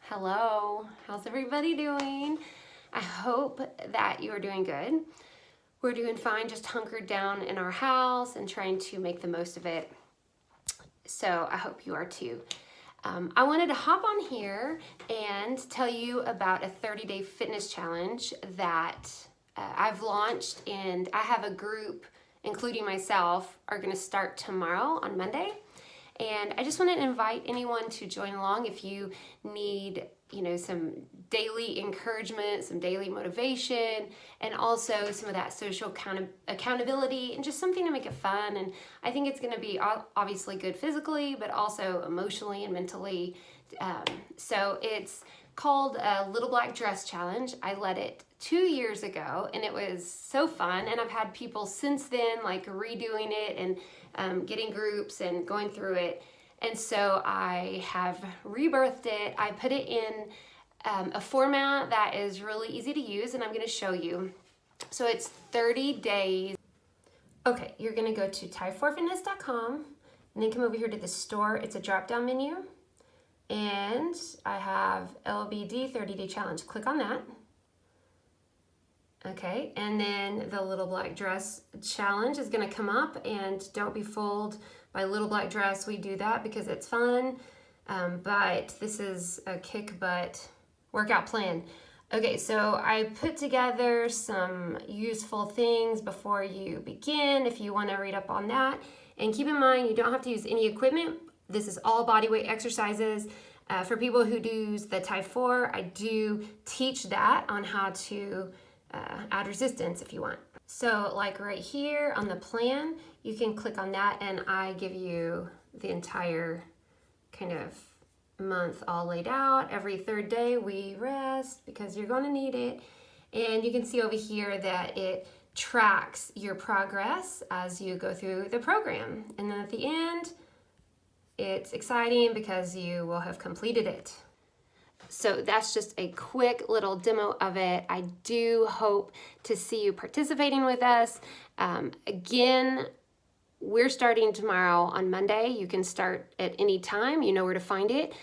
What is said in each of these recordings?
Hello, how's everybody doing? I hope that you are doing good. We're doing fine, just hunkered down in our house and trying to make the most of it. So I hope you are too. I wanted to hop on here and tell you about a 30-day fitness challenge that I've launched, and I have a group, including myself, are gonna start tomorrow on Monday. And I just want to invite anyone to join along if you need, some daily encouragement, some daily motivation, and also some of that social accountability and just something to make it fun. And I think it's going to be obviously good physically, but also emotionally and mentally. So it's called Little Black Dress Challenge. I led it 2 years ago and it was so fun, and I've had people since then like redoing it and getting groups and going through it. And so I have rebirthed it. I put it in a format that is really easy to use, and I'm going to show you. So it's 30 days. Okay, you're going to go to type4fitness.com and then come over here to the store. It's a drop down menu, and I have LBD 30-day challenge. Click on that. Okay, and then the Little Black Dress Challenge is going to come up, and don't be fooled by Little Black Dress. We do that because it's fun, but this is a kick butt workout plan. Okay, so I put together some useful things before you begin if you want to read up on that. And keep in mind, you don't have to use any equipment. This is all body weight exercises. For people who do the type 4, I do teach that on how to add resistance if you want. So like right here on the plan, you can click on that and I give you the entire kind of month all laid out. Every third day we rest because you're going to need it. And you can see over here that it tracks your progress as you go through the program. And then at the end, it's exciting because you will have completed it. So that's just a quick little demo of it. I do hope to see you participating with us. Again, we're starting tomorrow on Monday. You can start at any time. You know where to find it.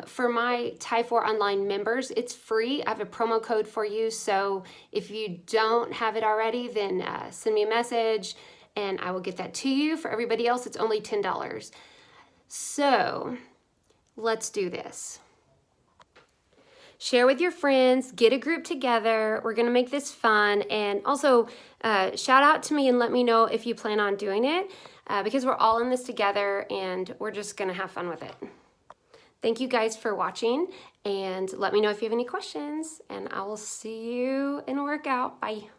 For my Type 4 online members, it's free. I have a promo code for you. So if you don't have it already, then send me a message and I will get that to you. For everybody else, it's only $10. So let's do this. Share with your friends, get a group together. We're gonna make this fun, and also shout out to me and let me know if you plan on doing it because we're all in this together and we're just gonna have fun with it. Thank you guys for watching, and let me know if you have any questions, and I will see you in a workout. Bye.